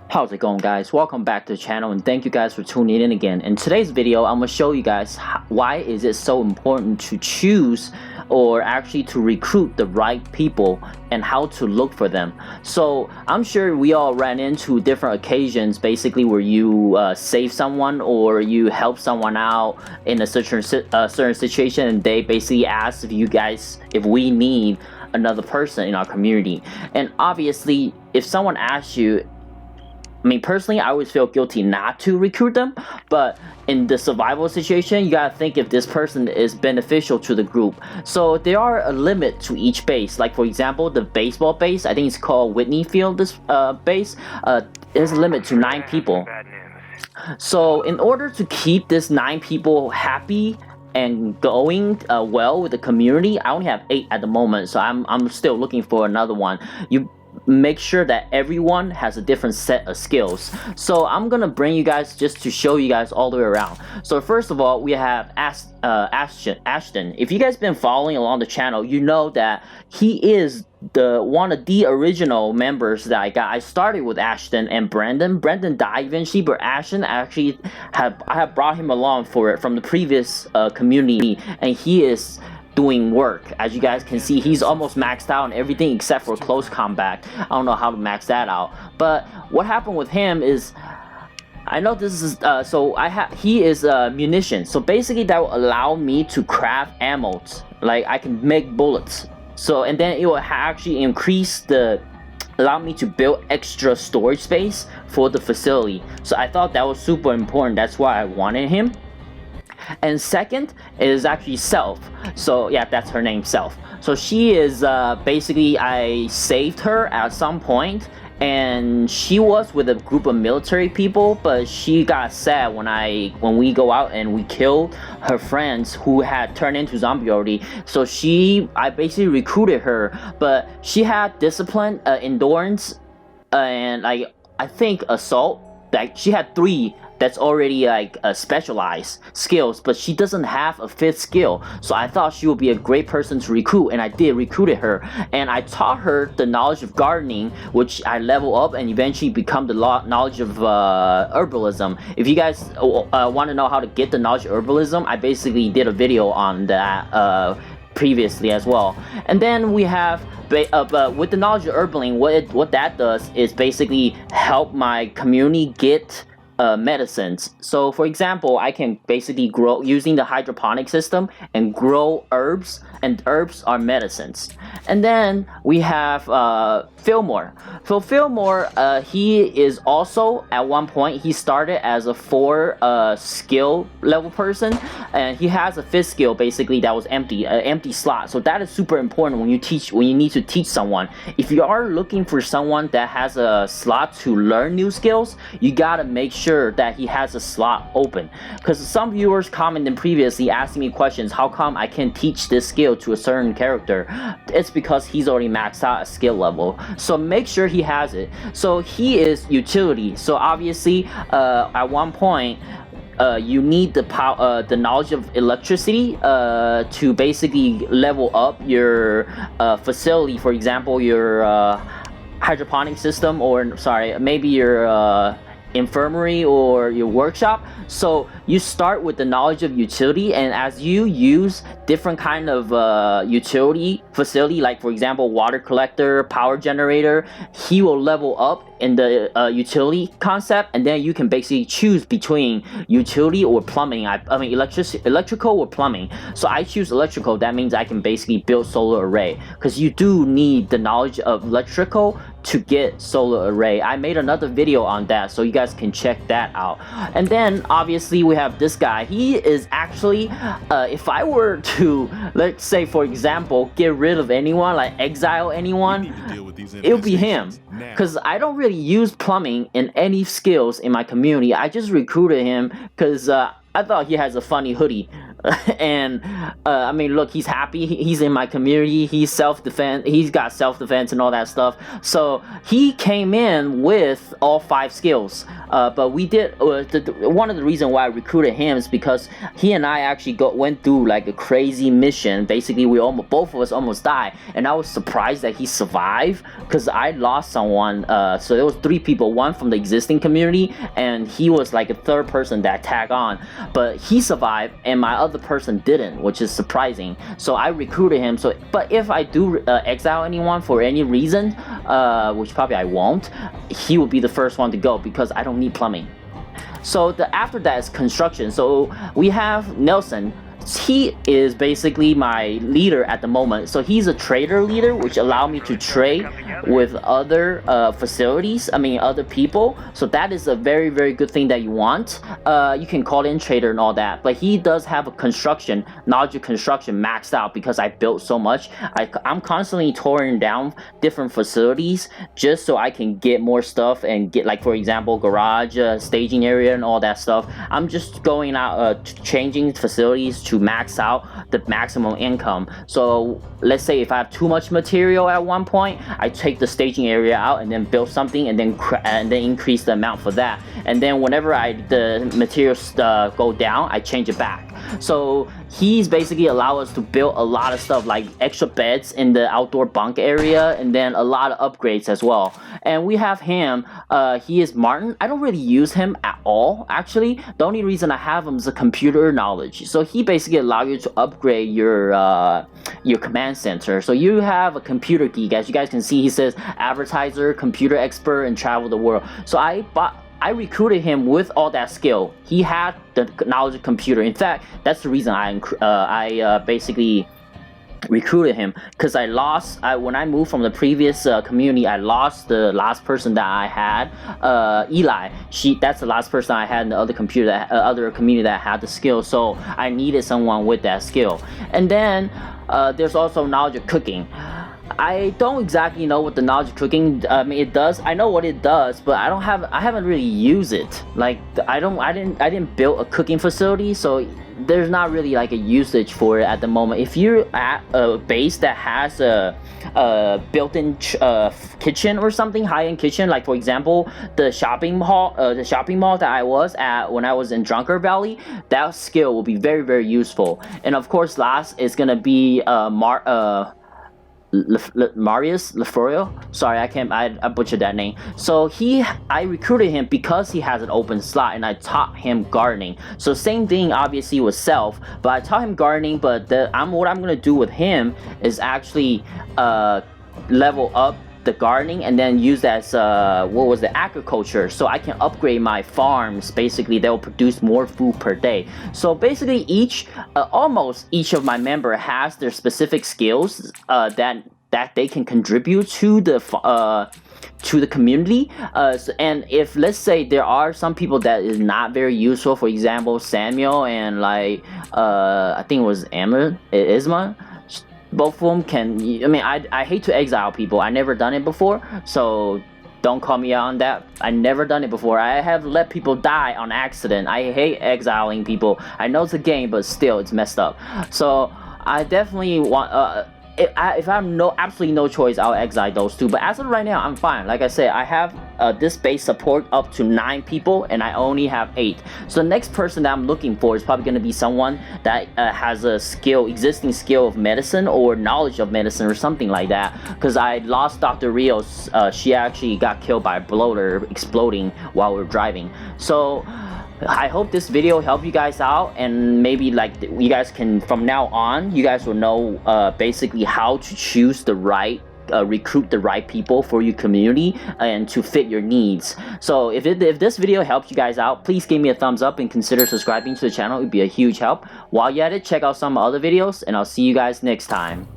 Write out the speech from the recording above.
How's it going, guys? Welcome back to the channel and thank you guys for tuning in again. In today's video, I'm going to show you guys why is it so important to choose or actually to recruit the right people and how to look for them. So I'm sure we all ran into different occasions basically where you save someone or you help someone out in a certain situation, and they basically ask if we need another person in our community. And obviously if someone asks you, I mean, personally, I always feel guilty not to recruit them, but in the survival situation, you gotta think if this person is beneficial to the group. So there are a limit to each base. Like for example, the baseball base, I think it's called Whitney Field, this base, there's a limit to 9 people. So in order to keep this 9 people happy and going well with the community, I only have 8 at the moment, so I'm still looking for another one. You make sure that everyone has a different set of skills. So I'm gonna bring you guys just to show you guys all the way around. So first of all, we have Ashton. If you guys been following along the channel, you know that he is one of the original members that I got. I started with Ashton and Brandon. Brandon died eventually, but Ashton actually I have brought him along from the previous community, and he is doing work. As you guys can see, he's almost maxed out on everything except for close combat. I don't know how to max that out, but what happened with him is, I know this is he is munitions, so basically that will allow me to craft ammo, like I can make bullets. So and then it will actually allow me to build extra storage space for the facility. So I thought that was super important. That's why I wanted him. And second is actually Self. So yeah, that's her name, Self. So she is basically, I saved her at some point, and she was with a group of military people, but she got sad when we go out and we killed her friends who had turned into zombie already. So I basically recruited her, but she had discipline, endurance, and I think assault. Like she had 3 that's already like specialized skills, but she doesn't have a 5th skill. So I thought she would be a great person to recruit, and I did recruited her, and I taught her the knowledge of gardening, which I level up and eventually become the knowledge of herbalism. If you guys want to know how to get the knowledge of herbalism, I basically did a video on that previously as well. And then we have with the knowledge of herbalism, what that does is basically help my community get medicines. So for example, I can basically grow using the hydroponic system and grow herbs, and herbs are medicines. And then we have Fillmore. So Fillmore, he is also at one point he started as a 4 skill level person, and he has a 5th skill basically that was empty, an empty slot. So that is super important when you need to teach someone. If you are looking for someone that has a slot to learn new skills, you gotta make sure that he has a slot open, because some viewers commented previously asking me questions, how come I can't teach this skill to a certain character? It's because he's already maxed out a skill level, so make sure he has it. So he is utility, so obviously at one point you need the knowledge of electricity to basically level up your facility. For example, your hydroponic system, or sorry, maybe your infirmary or your workshop. So you start with the knowledge of utility, and as you use different kind of utility facility, like for example water collector, power generator, he will level up in the utility concept, and then you can basically choose between utility or plumbing. I mean electrical or plumbing. So I choose electrical. That means I can basically build solar array, because you do need the knowledge of electrical to get solar array. I made another video on that, so you guys can check that out. And then obviously we have this guy. He is actually if I were to, let's say for example, get rid of anyone, like exile anyone, it would be him, because I don't really use plumbing in any skills in my community. I just recruited him because I thought he has a funny hoodie. And I mean, look, he's happy, he's in my community, he's self-defense, he's got self-defense and all that stuff. So he came in with all 5 skills. but we did. One of the reasons why I recruited him is because he and I actually went through like a crazy mission. Basically, both of us almost died, and I was surprised that he survived because I lost someone. So there was 3 people, one from the existing community, and he was like a 3rd person that tagged on. But he survived, and my other person didn't, which is surprising. So I recruited him. So, but if I do exile anyone for any reason, which probably I won't, he will be the first one to go because I don't need plumbing. So after that is construction. So we have Nelson. He is basically my leader at the moment. So he's a trader leader, which allow me to trade with other facilities, other people. So that is a very, very good thing that you want. You can call in trader and all that, but he does have a construction, knowledge of construction maxed out because I built so much. I'm constantly touring down different facilities just so I can get more stuff and get, like, for example, garage, staging area and all that stuff. I'm just going out, changing facilities to max out the maximum income. So let's say if I have too much material at one point, I take the staging area out and then build something and then increase the amount for that. And then whenever the materials go down, I change it back. So he's basically allow us to build a lot of stuff, like extra beds in the outdoor bunk area, and then a lot of upgrades as well. And we have him, he is Martin. I don't really use him at all, actually. The only reason I have him is the computer knowledge. So he basically allow you to upgrade your command center. So you have a computer geek. As you guys can see, he says advertiser, computer expert, and travel the world. So I recruited him with all that skill. He had the knowledge of computer. In fact, that's the reason I basically recruited him, because when I moved from the previous community, I lost the last person that I had, Eli. That's the last person I had in the other community that had the skill. So I needed someone with that skill. And then there's also knowledge of cooking. I don't exactly know what the knowledge of cooking, it does. I know what it does, but I haven't really used it. Like, I didn't build a cooking facility, so there's not really like a usage for it at the moment. If you're at a base that has a built-in kitchen or something, high-end kitchen, like for example the shopping mall that I was at when I was in Drunker Valley, that skill will be very, very useful. And of course, last is gonna be Marius Lefroyo. Sorry, I butchered that name. So I recruited him because he has an open slot, and I taught him gardening. So same thing obviously with Self, but I taught him gardening, but what I'm gonna do with him is actually level up the gardening and then use that as agriculture, so I can upgrade my farms. Basically, they'll produce more food per day. So basically, almost each of my member has their specific skills that they can contribute to the community. And if, let's say, there are some people that is not very useful, for example Samuel and I think it was Isma, both of them can. I hate to exile people. I never done it before, so don't call me out on that. I never done it before. I have let people die on accident. I hate exiling people. I know it's a game, but still, it's messed up. So I definitely want. If I have absolutely no choice, I'll exile those 2. But as of right now, I'm fine. Like I said, I have this base support up to 9 people, and I only have 8. So the next person that I'm looking for is probably going to be someone that has a existing skill of medicine or knowledge of medicine or something like that. Because I lost Dr. Rios. She actually got killed by a bloater exploding while we were driving. So I hope this video helped you guys out, and maybe you guys can, from now on, you guys will know basically how to choose the right recruit the right people for your community and to fit your needs. So if this video helps you guys out, please give me a thumbs up and consider subscribing to the channel. It would be a huge help. While you're at it, check out some other videos, and I'll see you guys next time.